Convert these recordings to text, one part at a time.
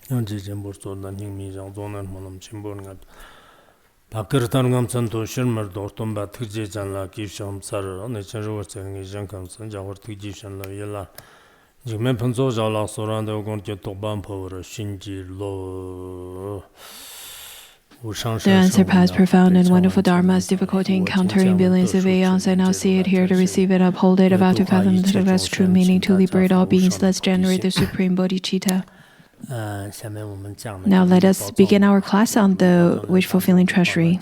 The unsurpassed, profound, and wonderful Dharma is difficult to encounter in billions of aeons. I now see it here to receive it, uphold it, about to fathom the vast true meaning, to liberate all beings. Let's generate the supreme bodhicitta. Now let us begin our class on the wish-fulfilling treasury.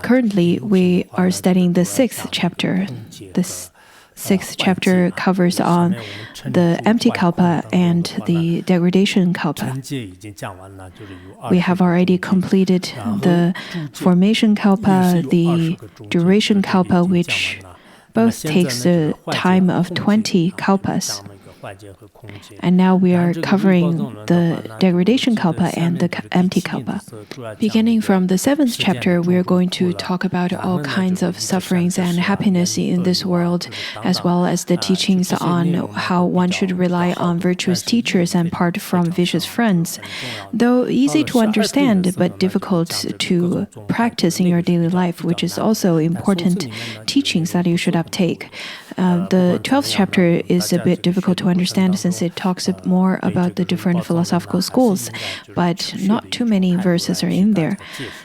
Currently, we are studying the 6th chapter. The 6th chapter covers on the empty kalpa and the degradation kalpa. We have already completed the formation kalpa, the duration kalpa, which both takes the time of 20 kalpas. And now we are covering the degradation kalpa and the empty kalpa. Beginning from the 7th chapter, we are going to talk about all kinds of sufferings and happiness in this world, as well as the teachings on how one should rely on virtuous teachers and part from vicious friends. Though easy to understand, but difficult to practice in your daily life, which is also important teachings that you should uptake. The 12th chapter is a bit difficult to understand since it talks more about the different philosophical schools, but not too many verses are in there.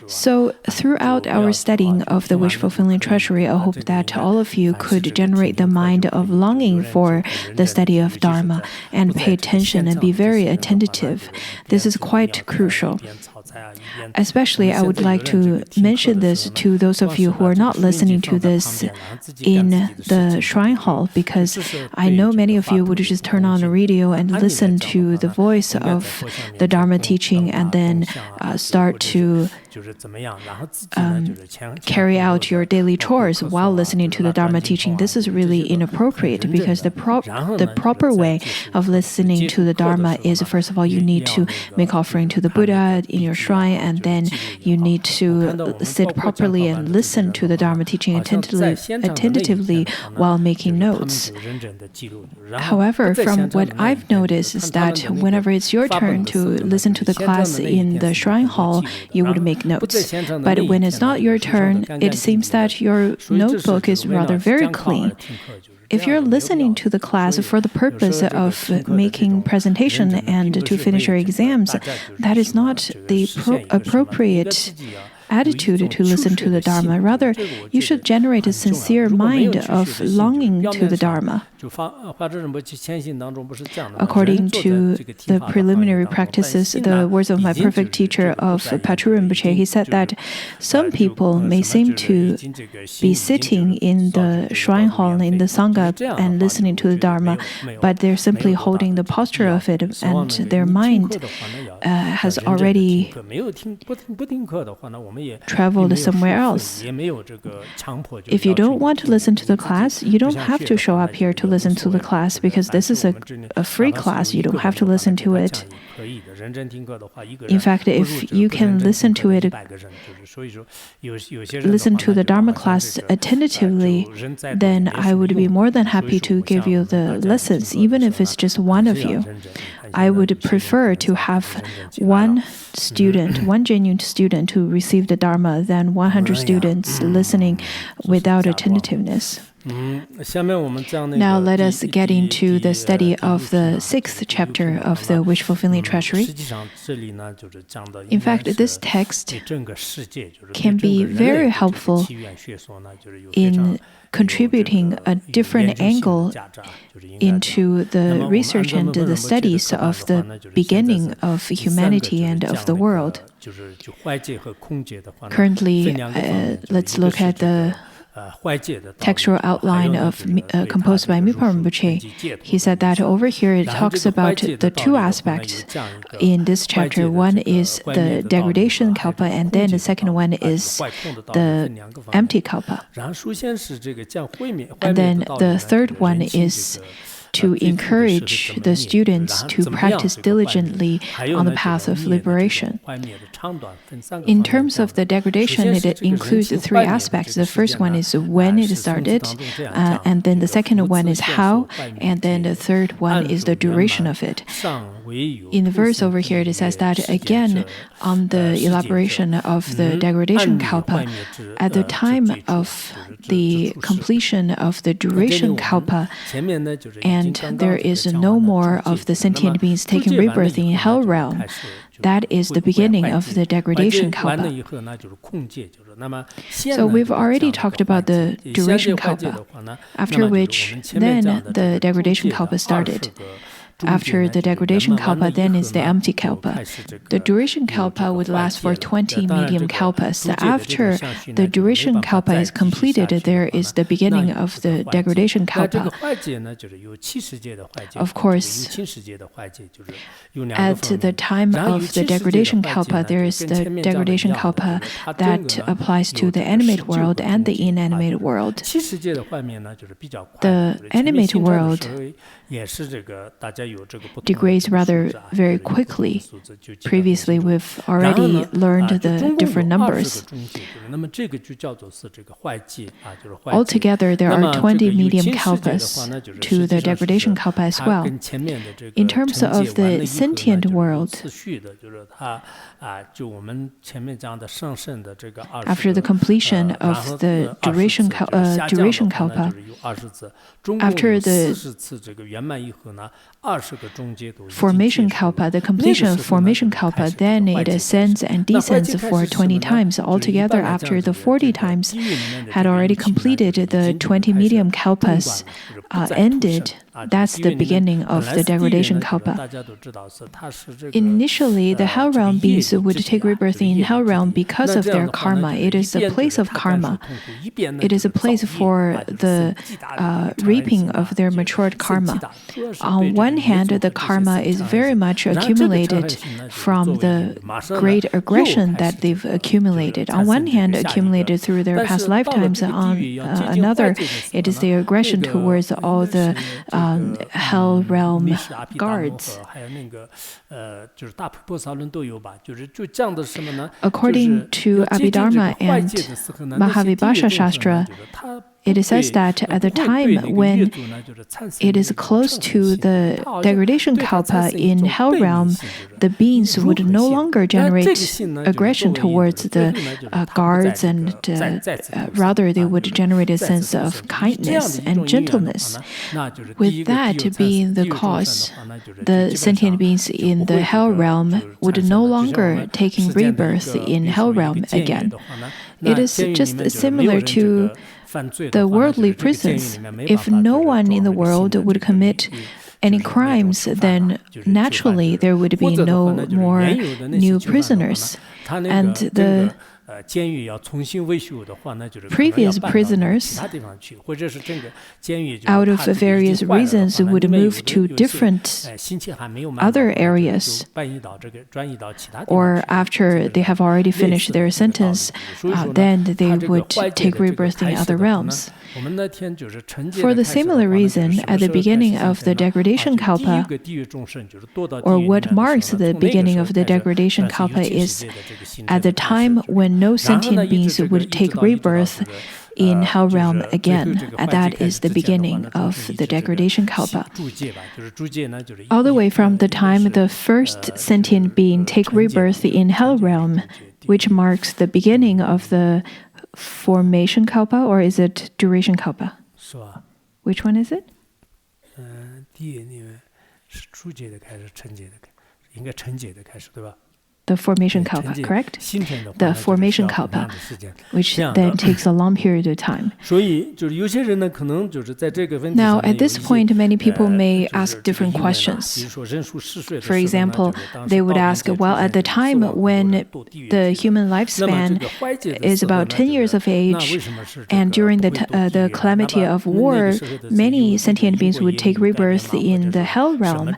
So throughout our studying of the wish-fulfilling treasury, I hope that all of you could generate the mind of longing for the study of Dharma and pay attention and be very attentive. This is quite crucial. Especially, I would like to mention this to those of you who are not listening to this in the shrine hall, because I know many of you would just turn on the radio and listen to the voice of the Dharma teaching and then start to carry out your daily chores while listening to the Dharma teaching. This is really inappropriate, because the proper way of listening to the Dharma is, first of all, you need to make offering to the Buddha in your shrine, and then you need to sit properly and listen to the Dharma teaching attentively while making notes. However, from what I've noticed is that whenever it's your turn to listen to the class in the shrine hall, you would make notes. But when it's not your turn, it seems that your notebook is rather very clean. If you're listening to the class for the purpose of making presentation and to finish your exams, that is not the appropriate attitude to listen to the Dharma. Rather, you should generate a sincere mind of longing to the Dharma. According to the preliminary practices, the words of my perfect teacher of Patrul Rinpoche, he said that some people may seem to be sitting in the shrine hall, in the Sangha, and listening to the Dharma, but they're simply holding the posture of it, and their mind has already traveled somewhere else. If you don't want to listen to the class, you don't have to show up here to listen to the class, because this is a free class. You don't have to listen to it. In fact, if you can listen to it, listen to the Dharma class attentively, then I would be more than happy to give you the lessons, even if it's just one of you. I would prefer to have one student, one genuine student to receive the Dharma than 100 students listening without attentiveness. Now let us get into the study of the 6th chapter of the wish-fulfilling treasury. In fact, this text can be very helpful in contributing a different angle into the research and the studies of the beginning of humanity and of the world. Currently, let's look at the textual outline of composed by Mipa Rinpoche. He said that over here it talks about the two aspects in this chapter. One is the degradation kalpa, and then the second one is the empty kalpa. And then the third one is to encourage the students to practice diligently on the path of liberation. In terms of the degradation, it includes three aspects. The first one is when it started, and then the second one is how, and then the third one is the duration of it. In the verse over here, it says that again on the elaboration of the degradation kalpa, at the time of the completion of the duration kalpa, and there is no more of the sentient beings taking rebirth in hell realm, that is the beginning of the degradation kalpa. So we've already talked about the duration kalpa, after which then the degradation kalpa started. After the degradation kalpa, then is the empty kalpa. The duration kalpa would last for 20 medium kalpas. After the duration kalpa is completed, there is the beginning of the degradation kalpa. Of course, at the time of the degradation kalpa, there is the degradation kalpa that applies to the animate world and the inanimate world. The animate world degrades rather very quickly. Previously, we've already learned the different numbers. Altogether, there are 20 medium kalpas to the degradation kalpa as well. In terms of the sentient world, after the completion of the duration kalpa, after the formation kalpa, the completion of formation kalpa, then it ascends and descends for 20 times. Altogether, after the 40 times had already completed, the 20 medium kalpas ended. That's the beginning of the degradation kalpa. Initially, the hell realm beings would take rebirth in hell realm because of their karma. It is a place of karma. It is a place for the reaping of their matured karma. On one hand, the karma is very much accumulated from the great aggression that they've accumulated. On one hand, accumulated through their past lifetimes. On another, it is the aggression towards all the hell realm guards. According to Abhidharma and Mahavibhasha Shastra, it says that at the time when it is close to the degradation kalpa in hell realm, the beings would no longer generate aggression towards the guards, and rather they would generate a sense of kindness and gentleness. With that being the cause, the sentient beings in the hell realm would no longer taking rebirth in hell realm again. It is just similar to the worldly prisons. If no one in the world would commit any crimes, then naturally there would be no more new prisoners. And the previous prisoners, out of various reasons, would move to different other areas, or after they have already finished their sentence, then they would take rebirth in other realms. For the similar reason, at the beginning of the degradation kalpa, or what marks the beginning of the degradation kalpa, is at the time when no sentient beings would take rebirth in hell realm again. That is the beginning of the degradation kalpa. All the way from the time the first sentient being take rebirth in hell realm, which marks the beginning of the formation kalpa, or is it duration kalpa? Which one is it? The formation kalpa, correct? The formation kalpa, which then takes a long period of time. Now, at this point, many people may ask different questions. For example, they would ask, well, at the time when the human lifespan is about 10 years of age, and during the calamity of war, many sentient beings would take rebirth in the hell realm.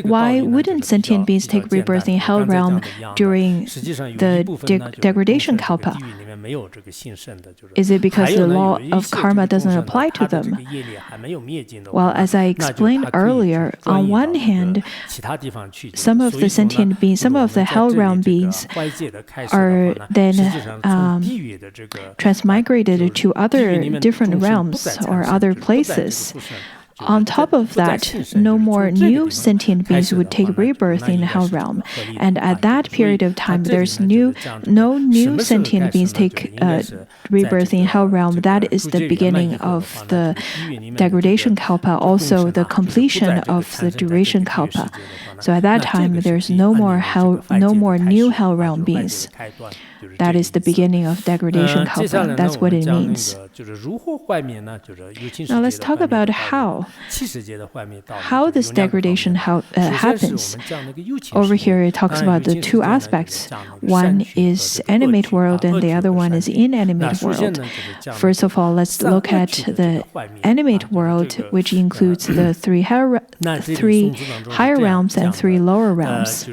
Why wouldn't sentient beings take rebirth rebirth in hell realm during the degradation kalpa? Is it because the law of karma doesn't apply to them? Well, as I explained earlier, on one hand, some of the sentient beings, some of the hell realm beings are then transmigrated to other different realms or other places. On top of that, no more new sentient beings would take rebirth in the hell realm. And at that period of time, there's no new sentient beings take rebirth in hell realm. That is the beginning of the degradation kalpa, also the completion of the duration kalpa. So at that time, there's no more new hell realm beings. That is the beginning of degradation kalpa. That's what it means. Now let's talk about how this degradation happens. Over here it talks about the two aspects. One is animate world and the other one is inanimate world. First of all, let's look at the animate world, which includes the three higher realms and three lower realms.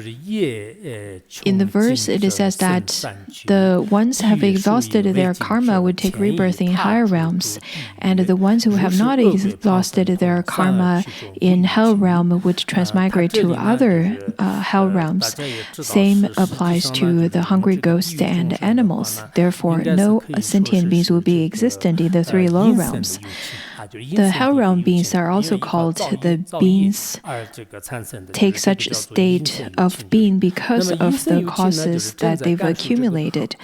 In the verse it says that the ones who have exhausted their karma would take rebirth in higher realms, and the ones who have not exhausted their karma in hell realm would transmigrate to other hell realms. Same applies to the hungry ghosts and animals. Therefore, no sentient beings will be existent in the three lower realms. The hell realm beings are also called the beings take such state of being because of the causes that they've accumulated.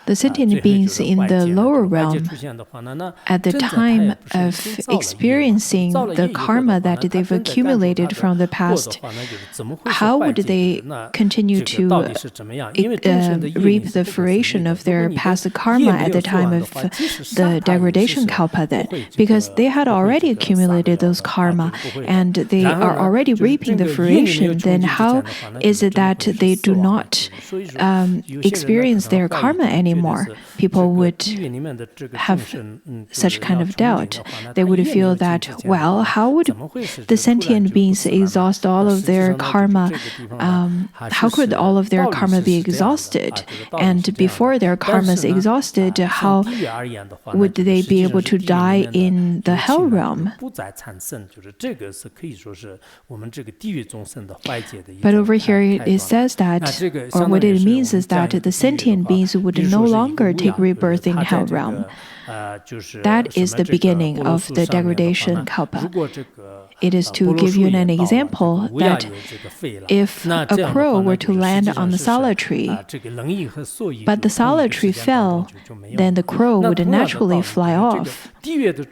The sentient beings in the lower realm, at the time of experiencing the karma that they've accumulated from the past, how would they continue to reap the fruition of their past karma at the time of the degradation kalpa then? Because they had already accumulated those karma and they are already reaping the fruition, then how is it that they do not experience their karma anymore? People would have such kind of doubt. They would feel that, well, how would the sentient beings exhaust all of their karma? How could all of their karma be exhausted? And before their karma is exhausted, how would they be able to die in the hell realm? But over here it says that, or what it means is that the sentient beings would no longer take rebirth in hell realm. That is the beginning of the degradation kalpa. It is to give you an example that if a crow were to land on the sala tree, but the sala tree fell, then the crow would naturally fly off.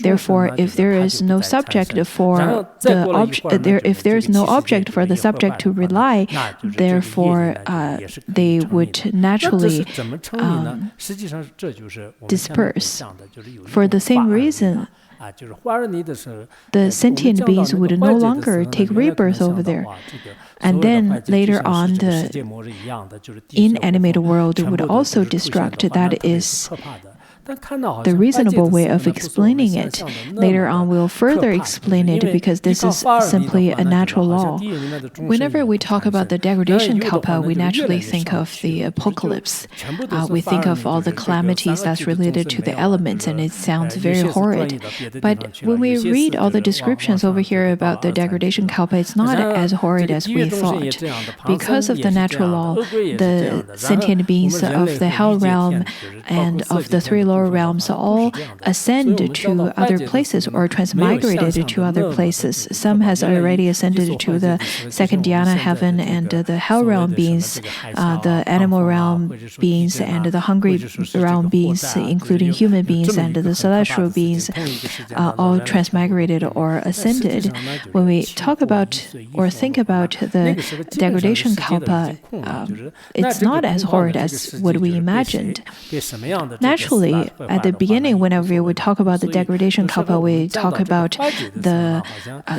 Therefore, if there is no subject for if there is no object for the subject to rely, therefore they would naturally disperse. For the same reason, the sentient beings would no longer take rebirth over there. And then later on, the inanimate world would also destruct. That is the reasonable way of explaining it. Later on, we'll further explain it because this is simply a natural law. Whenever we talk about the degradation kalpa, we naturally think of the apocalypse. We think of all the calamities that's related to the elements, and it sounds very horrid. But when we read all the descriptions over here about the degradation kalpa, it's not as horrid as we thought. Because of the natural law, the sentient beings of the hell realm and of the three lower realms all ascend to other places or transmigrated to other places. Some has already ascended to the second dhyana heaven, and the hell realm beings, the animal realm beings, and the hungry realm beings, including human beings and the celestial beings, all transmigrated or ascended. When we talk about or think about the degradation kalpa, it's not as horrid as what we imagined. Naturally, at the beginning, whenever we talk about the degradation kalpa, we talk about the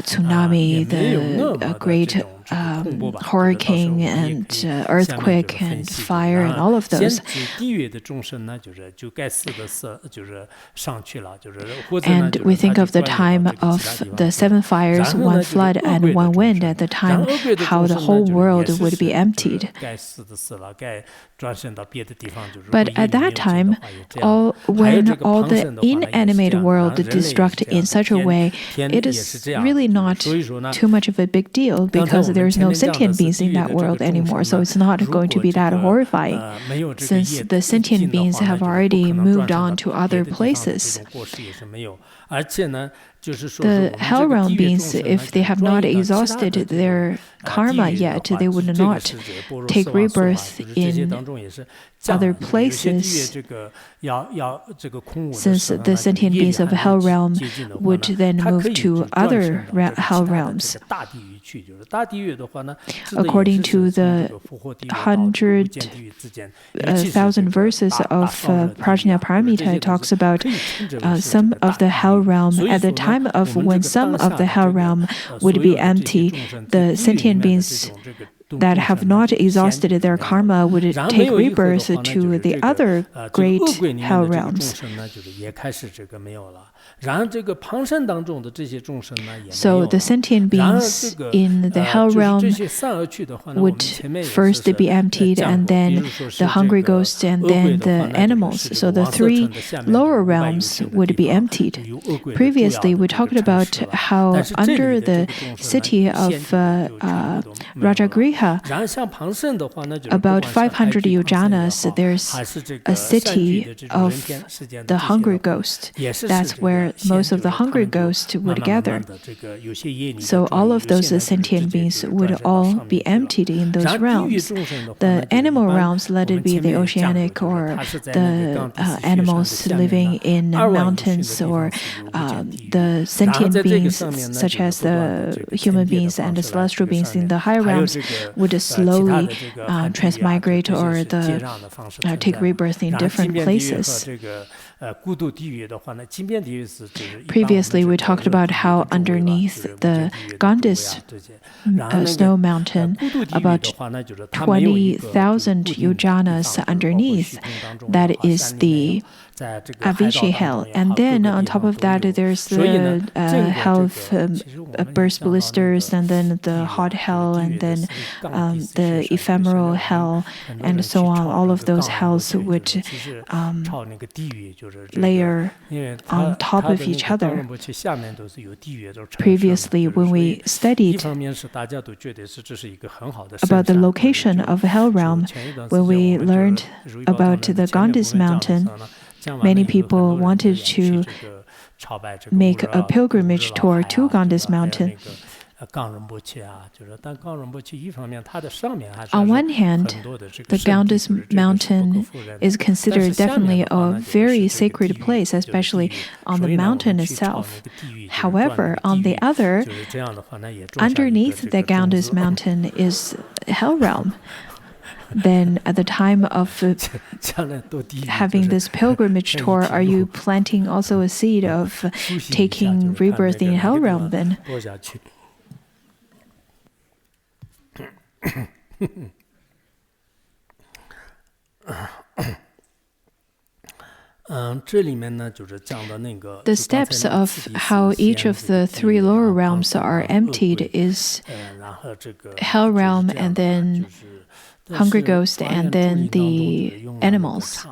tsunami, the great hurricane and earthquake and fire and all of those. And we think of the time of the 7 fires, 1 flood, and 1 wind at the time, how the whole world would be emptied. But at that time, when all the inanimate world destruct in such a way, it is really not too much of a big deal because there's no sentient beings in that world anymore. So it's not going to be that horrifying, since the sentient beings have already moved on to other places. The hell realm beings, if they have not exhausted their karma yet, they would not take rebirth in other places, since the sentient beings of hell realm would then move to other hell realms. According to the 100,000 verses of Prajna Paramita, it talks about some of the hell realm. At the time of when some of the hell realm would be empty, the sentient beings that have not exhausted their karma would take rebirth to the other great hell realms. So the sentient beings in the hell realm would first be emptied, and then the hungry ghosts, and then the animals. So the 3 lower realms would be emptied. Previously, we talked about how under the city of Rajagriha, about 500 yojanas, there's a city of the hungry ghost. That's where most of the hungry ghosts would gather. So all of those sentient beings would all be emptied in those realms. The animal realms, let it be the oceanic or the animals living in mountains, or the sentient beings such as the human beings and the celestial beings in the higher realms, would slowly transmigrate or take rebirth in different places. Previously, we talked about how underneath the Ganges snow mountain, about 20,000 yojanas underneath, that is the Avicii hell. And then on top of that, there's the hell of burst blisters, and then the hot hell, and then the ephemeral hell, and so on. All of those hells would layer on top of each other. Previously, when we studied about the location of hell realm, when we learned about the Ganges mountain, many people wanted to make a pilgrimage tour to Ganges mountain. On one hand, the Ganges mountain is considered definitely a very sacred place, especially on the mountain itself. However, on the other, underneath the Ganges mountain is hell realm. Then at the time of having this pilgrimage tour, are you planting also a seed of taking rebirth in hell realm then? The steps of how each of the 3 lower realms are emptied is hell realm, and then hungry ghost, and then the animals.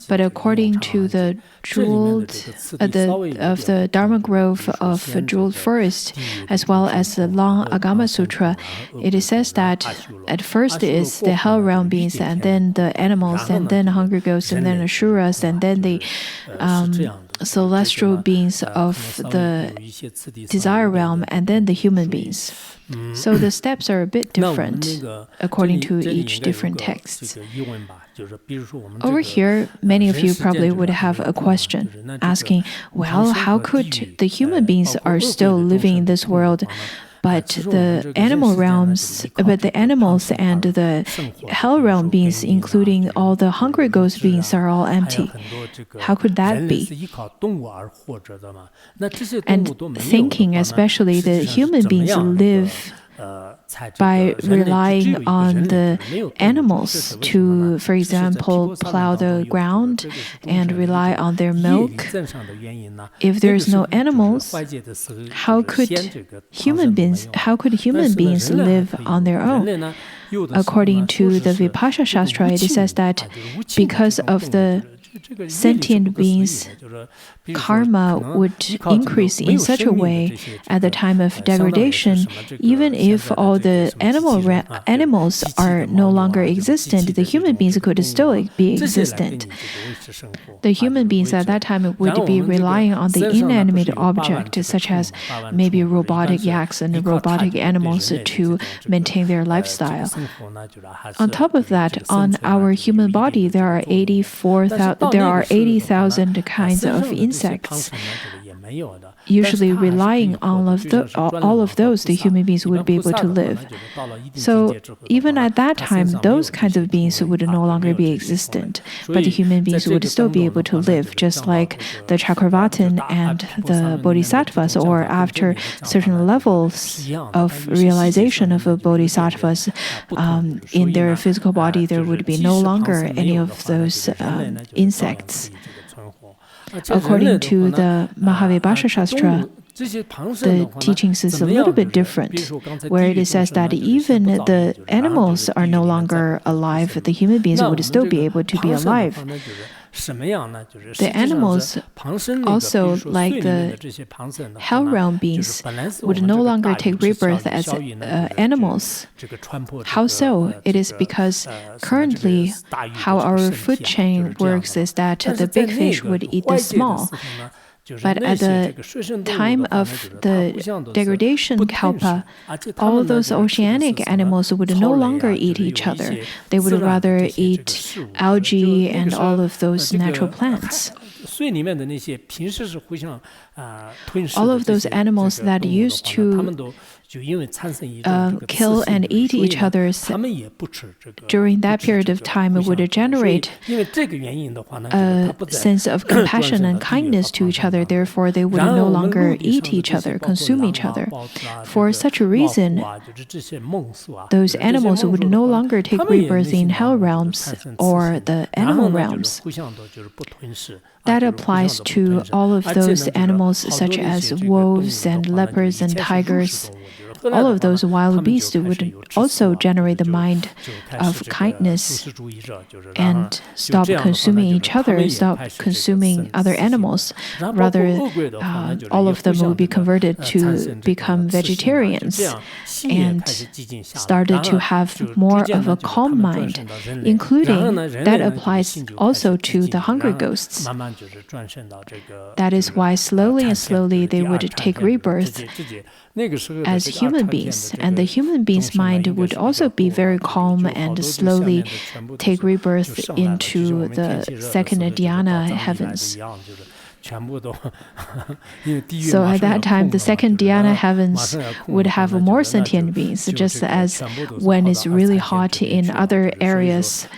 But according to the the Dharma Grove of Jeweled Forest, as well as the Long Agama Sutra, it says that at first is the hell realm beings, and then the animals, and then hungry ghosts, and then Asuras, and then the celestial beings of the desire realm, and then the human beings. So the steps are a bit different according to each different text. Over here, many of you probably would have a question asking, well, how could the human beings are still living in this world, but the animal realms, but the animals and the hell realm beings, including all the hungry ghost beings, are all empty? How could that be? And thinking, especially the human beings live by relying on the animals to, for example, plow the ground and rely on their milk. If there's no animals, how could human beings live on their own? According to the Vipassana Shastra, it says that because of the sentient beings, karma would increase in such a way at the time of degradation, even if all the animals are no longer existent, the human beings could still be existent. The human beings at that time would be relying on the inanimate object, such as maybe robotic yaks and robotic animals, to maintain their lifestyle. On top of that, on our human body, there are 80,000 kinds of insects. Usually relying on all of those, the human beings would be able to live. So even at that time, those kinds of beings would no longer be existent, but the human beings would still be able to live, just like the Chakravartin and the Bodhisattvas, or after certain levels of realization of Bodhisattvas in their physical body, there would be no longer any of those insects. According to the Mahavibhasha Shastra, the teachings is a little bit different, where it says that even the animals are no longer alive, the human beings would still be able to be alive. The animals, also like the hell realm beings, would no longer take rebirth as animals. How so? It is because currently how our food chain works is that the big fish would eat the small. But at the time of the degradation kalpa, all those oceanic animals would no longer eat each other. They would rather eat algae and all of those natural plants. All of those animals that used to kill and eat each other during that period of time would generate a sense of compassion and kindness to each other. Therefore, they would no longer eat each other, consume each other. For such a reason, those animals would no longer take rebirth in hell realms or the animal realms. That applies to all of those animals such as wolves and leopards and tigers. All of those wild beasts would also generate the mind of kindness and stop consuming each other, stop consuming other animals. Rather, all of them would be converted to become vegetarians and started to have more of a calm mind, including that applies also to the hungry ghosts. That is why slowly and slowly they would take rebirth as human beings, and the human being's mind would also be very calm and slowly take rebirth into the second dhyana heavens. So at that time, the second dhyana heavens would have more sentient beings, just as when it's really hot in other areas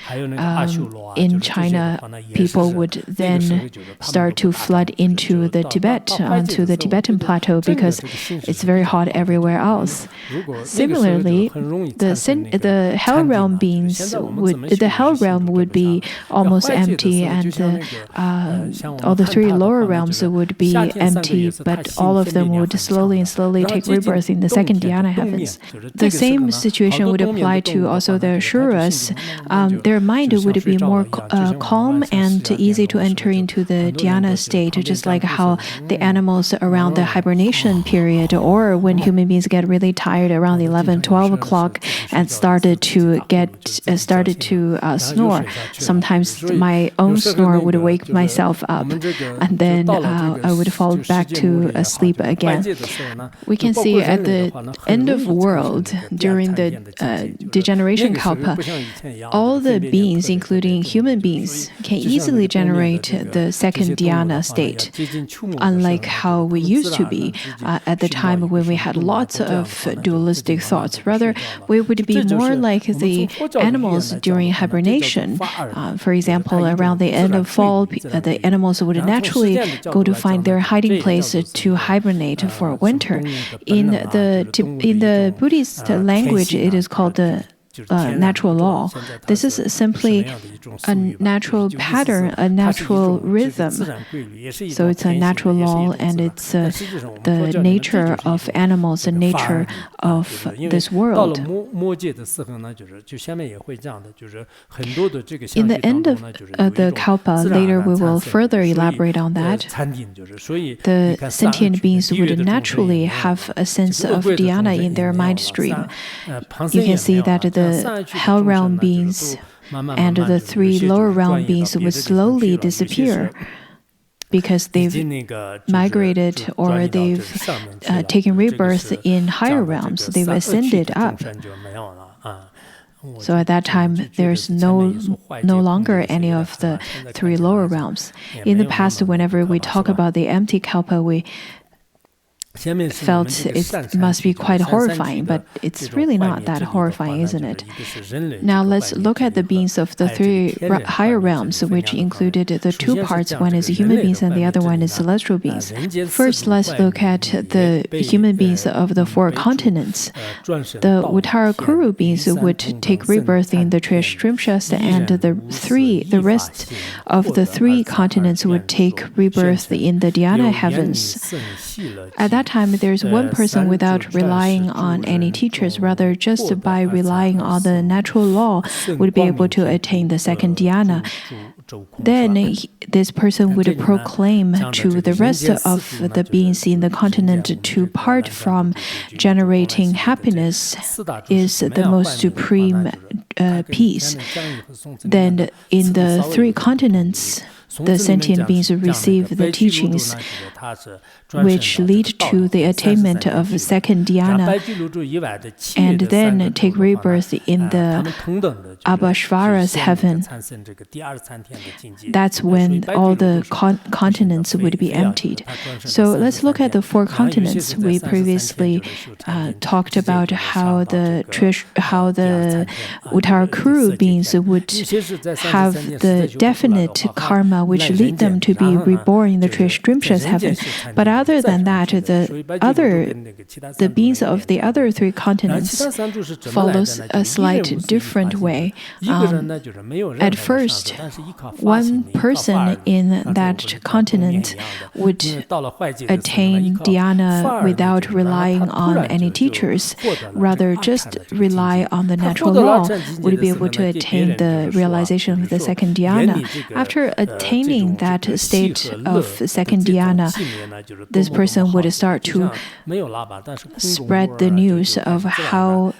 in China, people would then start to flood into the Tibet, to the Tibetan plateau, because it's very hot everywhere else. Similarly, the hell realm would be almost empty, and all the three lower realms would be empty, but all of them would slowly and slowly take rebirth in the second dhyana heavens. The same situation would apply to also the Shuras. Their mind would be more calm and easy to enter into the dhyana state, just like how the animals around the hibernation period, or when human beings get really tired around 11-12 o'clock and started to snore. Sometimes my own snore would wake myself up, and then I would fall back to sleep again. We can see at the end of the world, during the degeneration kalpa, all the beings, including human beings, can easily generate the second dhyana state, unlike how we used to be at the time when we had lots of dualistic thoughts. Rather, we would be more like the animals during hibernation. For example, around the end of fall, the animals would naturally they go to find their hiding place to hibernate for winter. In the Buddhist language, it is called the natural law. This is simply a natural pattern, a natural rhythm. So it's a natural law, and it's the nature of animals, the nature of this world. In the end of the Kalpa, later we will further elaborate on that. The sentient beings would naturally have a sense of dhyana in their mind stream. You can see that the hell realm beings and the 3 lower realm beings would slowly disappear because they've migrated or they've taken rebirth in higher realms. They've ascended up. So at that time, there's no longer any of the 3 lower realms. In the past, whenever we talk about the empty kalpa, we felt it must be quite horrifying, but it's really not that horrifying, isn't it? Now let's look at the beings of the 3 higher realms, which included the 2 parts. One is human beings and the other one is celestial beings. First, let's look at the human beings of the 4 continents. The Uttara Kuru beings would take rebirth in the Trishrimshas, and the rest of the 3 continents would take rebirth in the dhyana heavens. At that time, there's one person without relying on any teachers, rather just by relying on the natural law would be able to attain the 2nd dhyana. Then this person would proclaim to the rest of the beings in the continent to part from generating happiness is the most supreme peace. Then in the 3 continents, the sentient beings receive the teachings which lead to the attainment of 2nd dhyana and then take rebirth in the Abhashvara's heaven. That's when all the continents would be emptied. So let's look at the 4 continents. We previously talked about how the Uttarakuru beings would have the definite karma which lead them to be reborn in the Trishrimshas heaven. But other than that, the beings of the other 3 continents follows a slight different way. At first, one person in that continent would attain dhyana without relying on any teachers, rather just rely on the natural law, would be able to attain the realization of the 2nd dhyana. After attaining that state of 2nd dhyana, this person would start to spread the news of how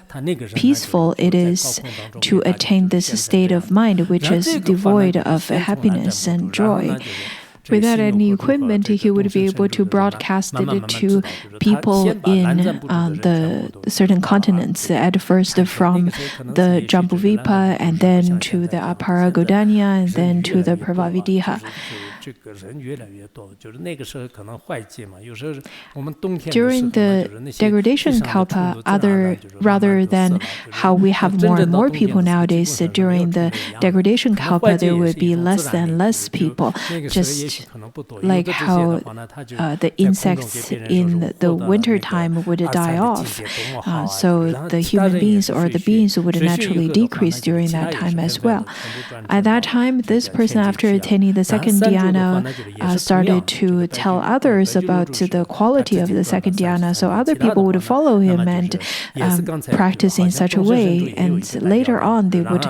peaceful it is to attain this state of mind, which is devoid of happiness and joy. Without any equipment, he would be able to broadcast it to people in the certain continents, at first from the Jambudvipa, and then to the Aparagodanya, and then to the Pravavidiha. During the degradation kalpa, rather than how we have more and more people nowadays, during the degradation kalpa there would be less and less people, just like how the insects in the winter time would die off. So the human beings or the beings would naturally decrease during that time as well. At that time, this person, after attaining the 2nd dhyana, started to tell others about the quality of the 2nd dhyana, so other people would follow him and practice in such a way, and later on they would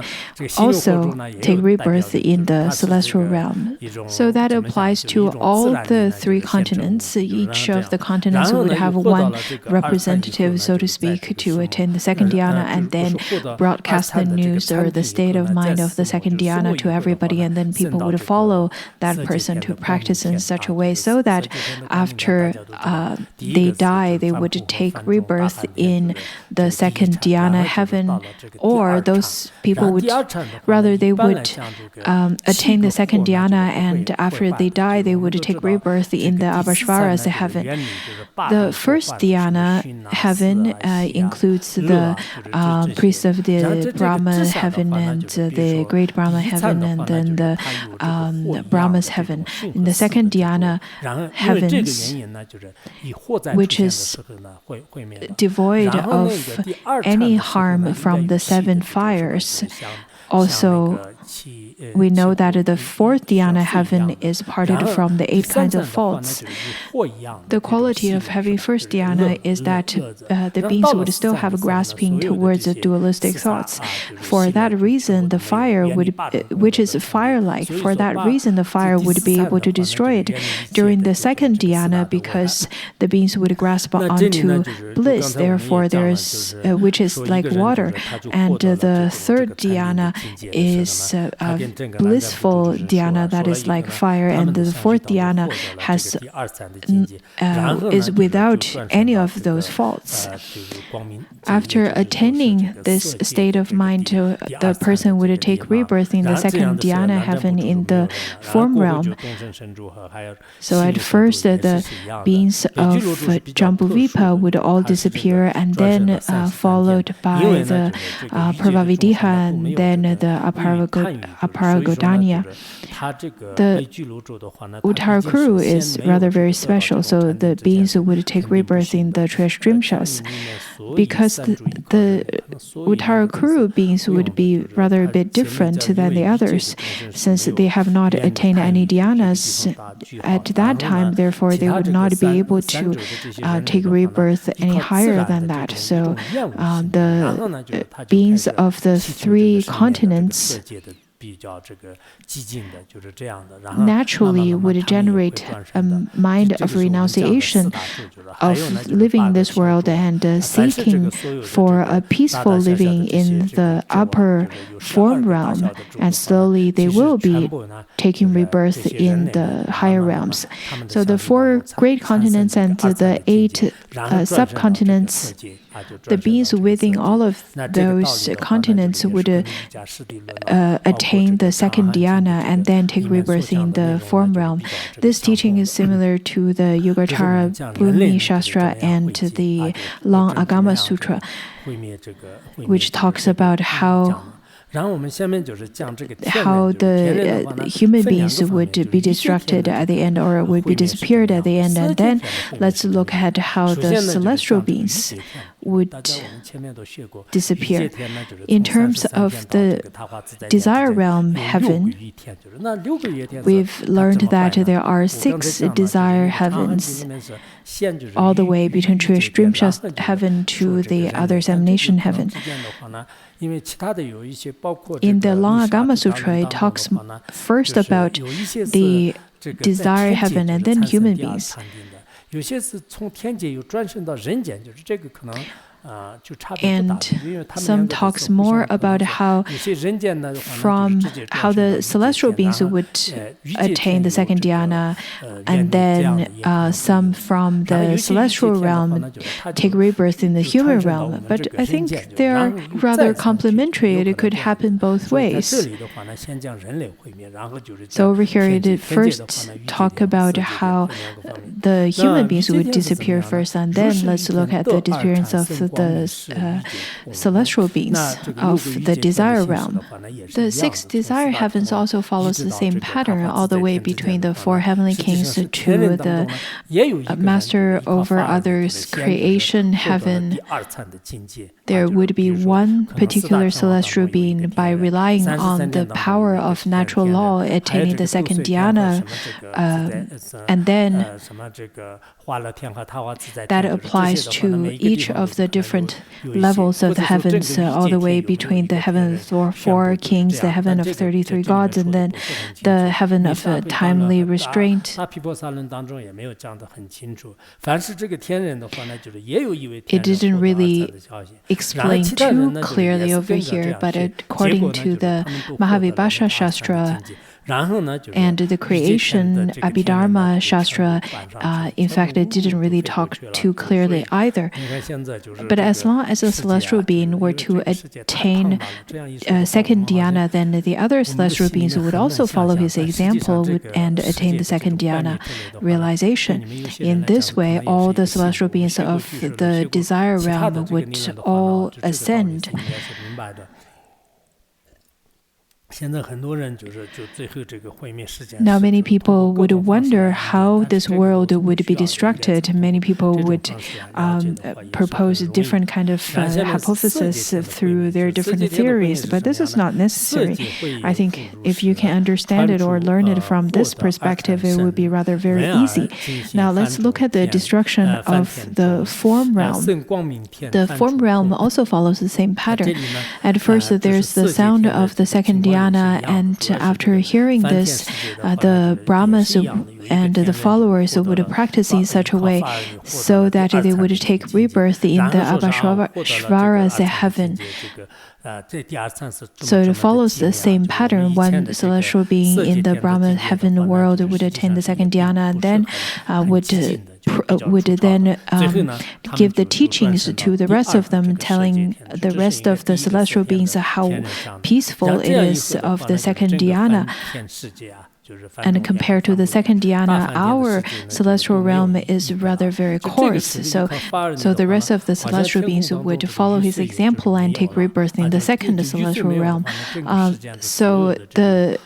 also take rebirth in the celestial realm. So that applies to all the 3 continents. Each of the continents would have one representative, so to speak, to attain the 2nd dhyana and then broadcast the news or the state of mind of the 2nd dhyana to everybody, and then people would follow that person to practice in such a way so that after they die, they would take rebirth in the 2nd dhyana heaven, or those people would attain the 2nd dhyana, and after they die, they would take rebirth in the Abhashvara's heaven. The 1st dhyana heaven includes the priests of the Brahma heaven and the great Brahma heaven, and then the Brahma's heaven heaven. In the second dhyana heavens, which is devoid of any harm from the 7 fires. Also, we know that the fourth dhyana heaven is parted from the 8 kinds of faults. The quality of having first dhyana is that the beings would still have a grasping towards the dualistic thoughts. For that reason, the fire would, which is fire-like, for that reason, the fire would be able to destroy it. During the second dhyana, because the beings would grasp onto bliss, therefore there's, which is like water, and the third dhyana is blissful dhyana, that is like fire, and the fourth dhyana has is without any of those faults. After attaining this state of mind, the person would take rebirth in the second dhyana heaven in the form realm. So at first, the beings of Jambuvipa would all disappear, and then followed by the Prabhavidiha, and then the Aparagodanya. The Uttarakuru is rather very special, so the beings would take rebirth in the Trishrimshas. Because the Uttarakuru beings would be rather a bit different than the others, since they have not attained any dhyanas at that time, therefore they would not be able to take rebirth any higher than that. So the beings of the 3 continents naturally would generate a mind of renunciation of living in this world and seeking for a peaceful living in the upper form realm, and slowly they will be taking rebirth in the higher realms. So the 4 great continents and the 8 subcontinents, the beings within all of those continents would attain the second dhyana and then take rebirth in the form realm. This teaching is similar to the Yogacara Bhumi Shastra and the Long Agama Sutra, which talks about how the human beings would be destructed at the end, or would be disappeared at the end, and then let's look at how the celestial beings would disappear. In terms of the desire realm heaven, we've learned that there are 6 desire heavens, all the way between Trishrimsha heaven to the other examination heaven. In the Long Agama Sutra, it talks first about the desire heaven and then human beings. And some talks more about how the celestial beings would attain the second dhyana, and then some from the celestial realm take rebirth in the human realm. But I think they are rather complementary. It could happen both ways. So over here, it first talk about how the human beings would disappear first, and then let's look at the disappearance of the celestial beings of the desire realm. The 6 desire heavens also follows the same pattern, all the way between the 4 heavenly kings to the master over others creation heaven. There would be one particular celestial being, by relying on the power of natural law, attaining the second dhyana, and then that applies to each of the different levels of the heavens, all the way between the heaven of 4 kings, the heaven of 33 gods, and then the heaven of timely restraint. It didn't really explain too clearly over here, but according to the Mahavibhasha Shastra and the creation Abhidharma Shastra, in fact, it didn't really talk too clearly either. But as long as a celestial being were to attain second dhyana, then the other celestial beings would also follow his example and attain the second dhyana realization. In this way, all the celestial beings of the desire realm would all ascend. Now, many people would wonder how this world would be destructed. Many people would propose different kind of hypotheses through their different theories, but this is not necessary. I think if you can understand it or learn it from this perspective, it would be rather very easy. Now, let's look at the destruction of the form realm. The form realm also follows the same pattern. At first, there's the sound of the second dhyana, and after hearing this, the Brahmas and the followers would practice in such a way so that they would take rebirth in the Abhashvara's heaven. So it follows the same pattern. One celestial being in the Brahma heaven world would attain the second dhyana and then would then give the teachings to the rest of them, telling the rest of the celestial beings how peaceful it is of the second dhyana. And compared to the second dhyana, our celestial realm is rather very coarse. So the rest of the celestial beings would follow his example and take rebirth in the second celestial realm. So the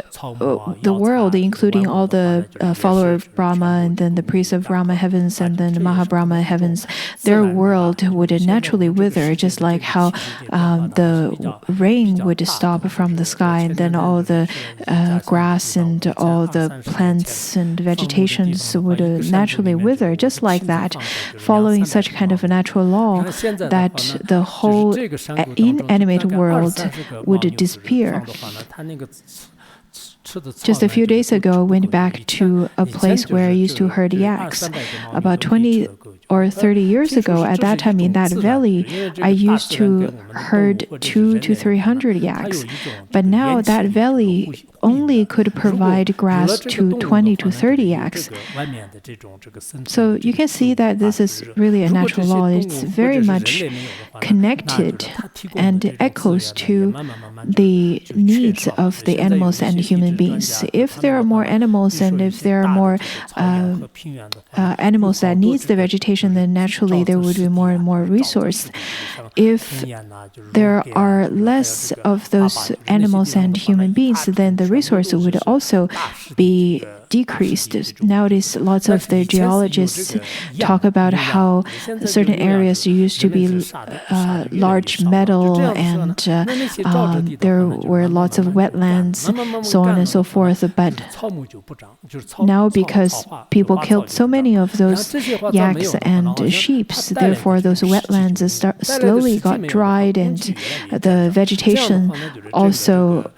world, including all the followers of Brahma and then the priests of Brahma heavens and then the Mahabrahma heavens, their world would naturally wither, just like how the rain would stop from the sky and then all the grass and all the plants and vegetations would naturally wither, just like that, following such kind of a natural law that the whole inanimate world would disappear. Just a few days ago, I went back to a place where I used to herd yaks. About 20 or 30 years ago, at that time in that valley, I used to herd 200 to 300 yaks. But now that valley only could provide grass to 20 to 30 yaks. So you can see that this is really a natural law. It's very much connected and echoes to the needs of the animals and human beings. If there are more animals and if there are more animals that needs the vegetation, then naturally there would be more and more resource. If there are less of those animals and human beings, then the resource would also be decreased. Nowadays, lots of the geologists talk about how certain areas used to be large meadow and there were lots of wetlands, so on and so forth. But now, because people killed so many of those yaks and sheep, therefore those wetlands slowly got dried and the vegetation also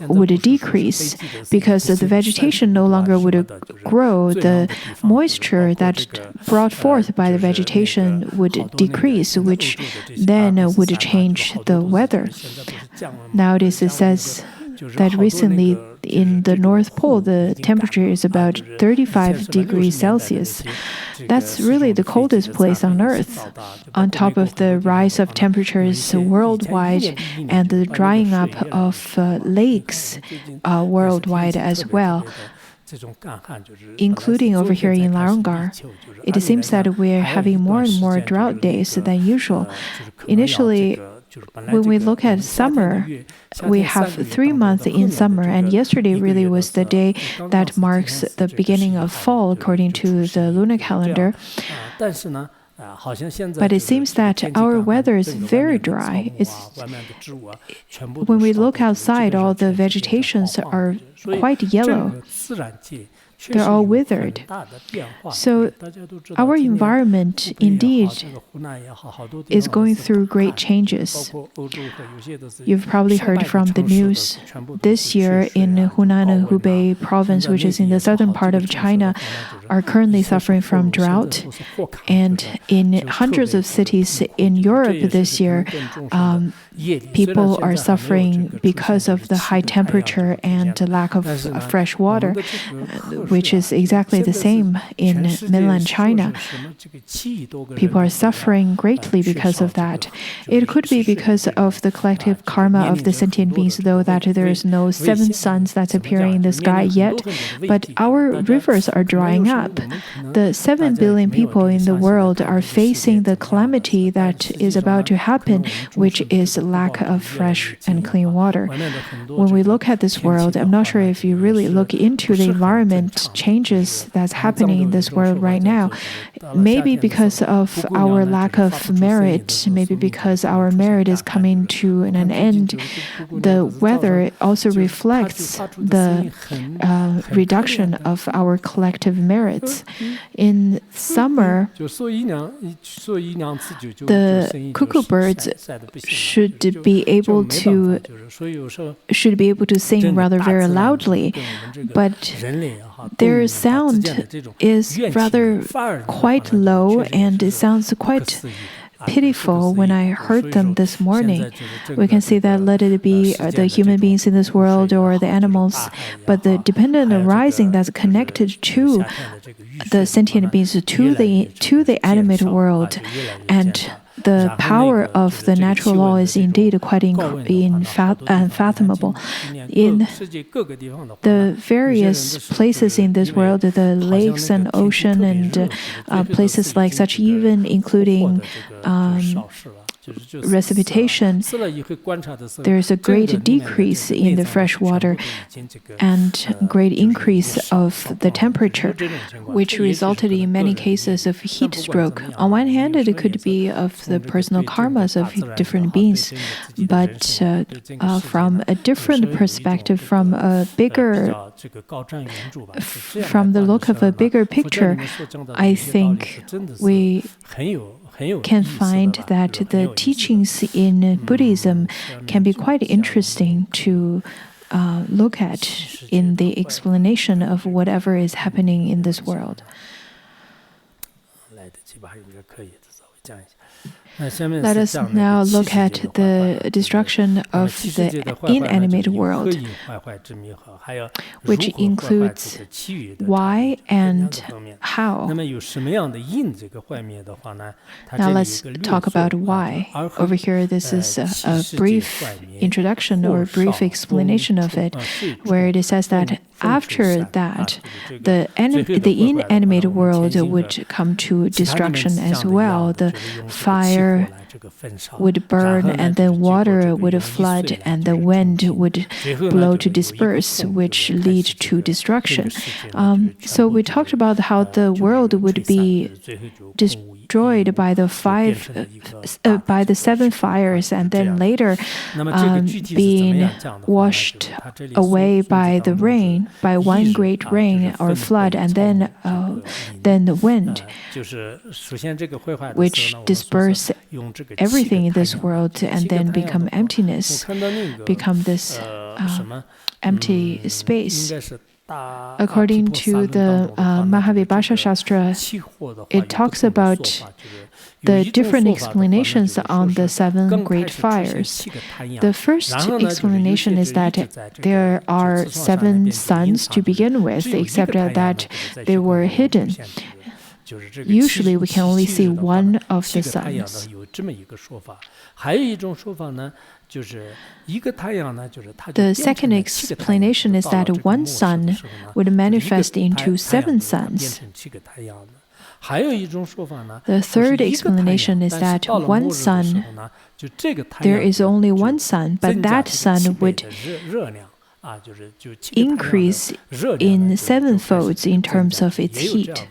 would decrease. Because the vegetation no longer would grow, the moisture that brought forth by the vegetation would decrease, which then would change the weather. Nowadays it says that recently in the North Pole, the temperature is about 35 degrees Celsius. That's really the coldest place on Earth. On top of the rise of temperatures worldwide and the drying up of lakes worldwide as well, including over here in Larungar, it seems that we're having more and more drought days than usual. Initially, when we look at summer, we have 3 months in summer, and yesterday really was the day that marks the beginning of fall according to the lunar calendar. But it seems that our weather is very dry. When we look outside, all the vegetations are quite yellow. They're all withered. So our environment indeed is going through great changes. You've probably heard from the news this year in Hunan and Hubei province, which is in the southern part of China, are currently suffering from drought. And in hundreds of cities in Europe this year, people are suffering because of the high temperature and the lack of fresh water. which is exactly the same in mainland China. People are suffering greatly because of that. It could be because of the collective karma of the sentient beings, though that there is no 7 suns that's appearing in the sky yet. But our rivers are drying up. The 7 billion people in the world are facing the calamity that is about to happen, which is lack of fresh and clean water. When we look at this world, I'm not sure if you really look into the environment changes that's happening in this world right now. Maybe because of our lack of merit, maybe because our merit is coming to an end, the weather also reflects the reduction of our collective merits. In summer, the cuckoo birds should be able to sing rather very loudly, but their sound is rather quite low, and it sounds quite pitiful when I heard them this morning. We can see that let it be the human beings in this world or the animals, but the dependent arising that's connected to the sentient beings, to the animate world, and the power of the natural law is indeed quite unfathomable. In the various places in this world, the lakes and ocean and places like such, even including precipitation, there is a great decrease in the fresh water and great increase of the temperature, which resulted in many cases of heat stroke. On one hand, it could be of the personal karmas of different beings, but from a different perspective, from the look of a bigger picture, I think we can find that the teachings in Buddhism can be quite interesting to look at in the explanation of whatever is happening in this world. Let us now look at the destruction of the inanimate world, which includes why and how. Now let's talk about why. Over here, this is a brief introduction or a brief explanation of it, where it says that after that, the inanimate world would come to destruction as well. The fire would burn, and then water would flood, and the wind would blow to disperse, which lead to destruction. So we talked about how the world would be destroyed by the 7 fires, and then later being washed away by the rain, by one great rain or flood, and then the wind, which disperse everything in this world and then become emptiness, become this empty space. According to the Mahavibhasha Shastra, it talks about the different explanations on the 7 great fires. The first explanation is that there are 7 suns to begin with, except that they were hidden. Usually we can only see one of the suns. The second explanation is that one sun would manifest into 7 suns. The third explanation is that one sun, there is only one sun, but that sun would increase in 7-folds in terms of its heat.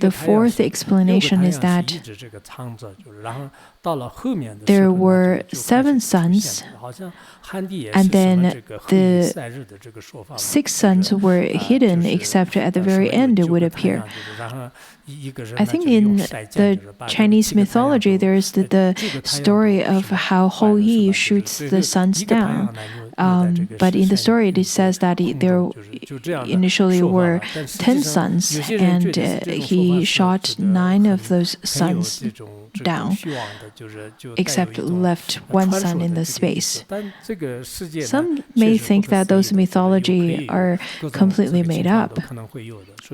The fourth explanation is that there were 7 suns, and then the 6 suns were hidden, except at the very end it would appear. I think in the Chinese mythology there is the story of how Hou Yi shoots the suns down. But in the story, it says that there initially were 10 sons, and he shot 9 of those sons down, except left 1 son in the space. Some may think that those mythology are completely made up,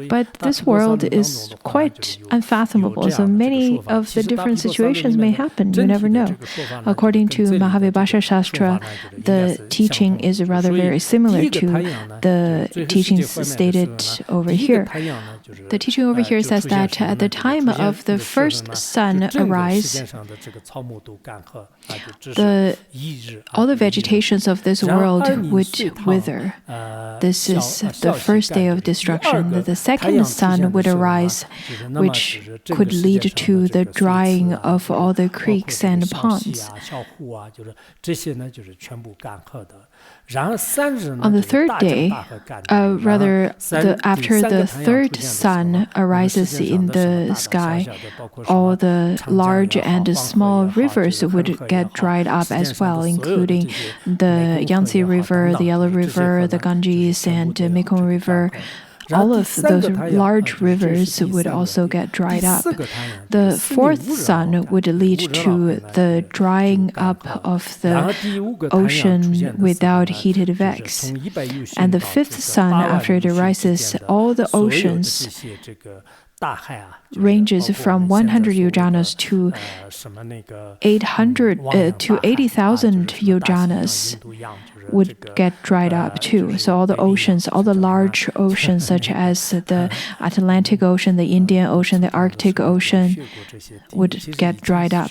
but this world is quite unfathomable, so many of the different situations may happen. You never know. According to Mahavibhasha Shastra, the teaching is rather very similar to the teachings stated over here. The teaching over here says that at the time of the first sun arise, all the vegetations of this world would wither. This is the first day of destruction. The second sun would arise, which could lead to the drying of all the creeks and ponds. On the third day, after the third sun arises in the sky, all the large and small rivers would get dried up as well, including the Yangtze River, the Yellow River, the Ganges, and Mekong River. All of those large rivers would also get dried up. The fourth sun would lead to the drying up of the ocean without heated effects. And the fifth sun, after it arises, all the oceans ranges from 100 yojanas to 80,000 yojanas would get dried up too. So all the oceans, all the large oceans such as the Atlantic Ocean, the Indian Ocean, the Arctic Ocean would get dried up.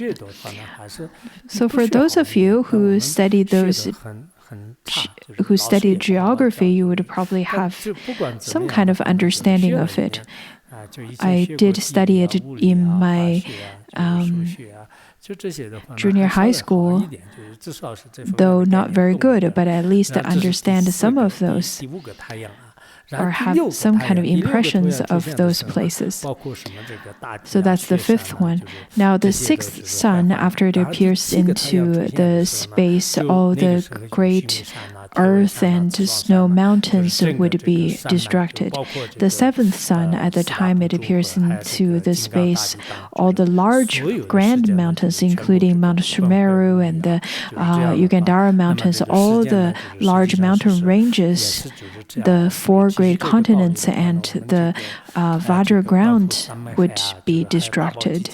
So for those of you who studied geography, you would probably have some kind of understanding of it. I did study it in my junior high school, though not very good, but at least I understand some of those or have some kind of impressions of those places. So that's the fifth one. Now the sixth sun, after it appears into the space, all the great earth and snow mountains would be destructed. The seventh sun, at the time it appears into the space, all the large grand mountains, including Mount Sumeru and the Ugandhara mountains, all the large mountain ranges, the 4 great continents, and the Vajra ground would be destroyed.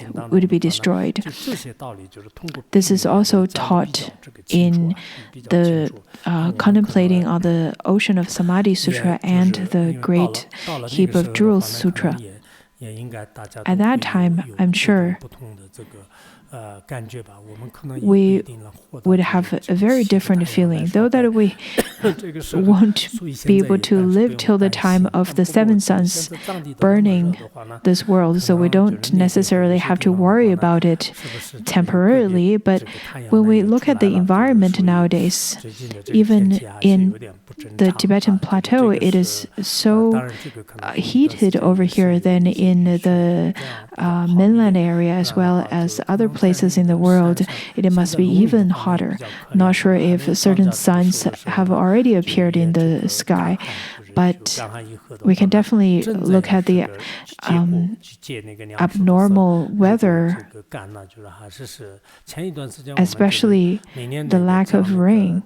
This is also taught in the contemplating on the Ocean of Samadhi Sutra and the Great Heap of Jewels Sutra. At that time, I'm sure we would have a very different feeling, though that we won't be able to live till the time of the 7 suns burning this world, so we don't necessarily have to worry about it temporarily. But when we look at the environment nowadays, even in the Tibetan plateau, it is so heated over here than in the mainland area as well as other places in the world. It must be even hotter. Not sure if certain suns have already appeared in the sky, but we can definitely look at the abnormal weather, especially the lack of rain.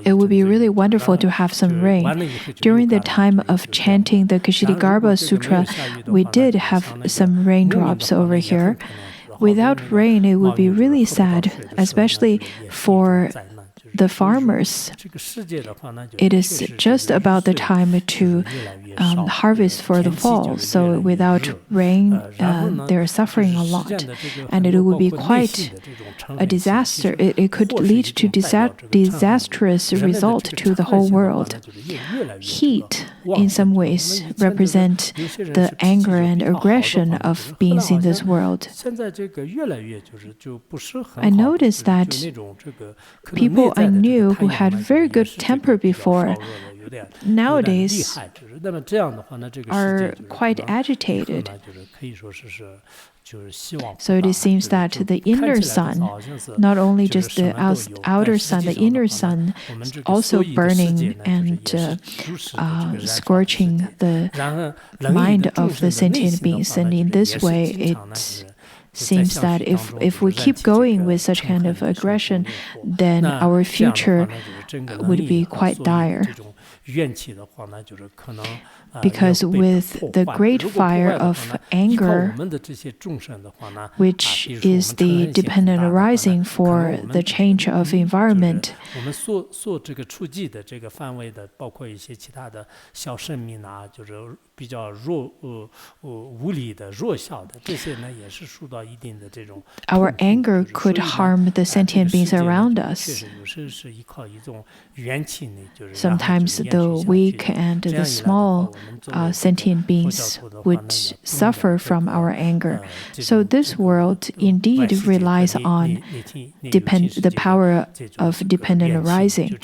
It would be really wonderful to have some rain. During the time of chanting the Kshitigarbha Sutra, we did have some raindrops over here. Without rain, it would be really sad, especially for the farmers. It is just about the time to harvest for the fall. So without rain, they're suffering a lot. And it would be quite a disaster. It could lead to disastrous result to the whole world. Heat, in some ways, represent the anger and aggression of beings in this world. I noticed that people I knew who had very good temper before nowadays are quite agitated. So it seems that the inner sun, not only just the outer sun, the inner sun is also burning and scorching the mind of the sentient beings. And in this way, it seems that if we keep going with such kind of aggression, then our future would be quite dire. Because with the great fire of anger, which is the dependent arising for the change of environment, our anger could harm the sentient beings around us. Sometimes the weak and the small sentient beings would suffer from our anger. So this world indeed relies on the power of dependent arising.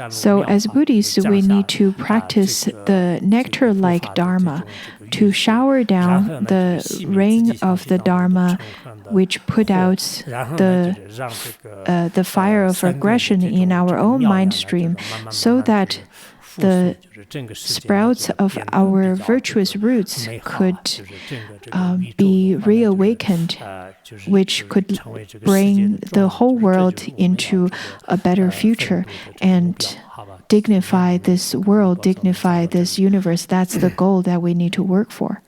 So as Buddhists, we need to practice the nectar-like Dharma to shower down the rain of the Dharma, which put out the fire of aggression in our own mind stream, so that the sprouts of our virtuous roots could be reawakened, which could bring the whole world into a better future and dignify this world, dignify this universe. That's the goal that we need to work for.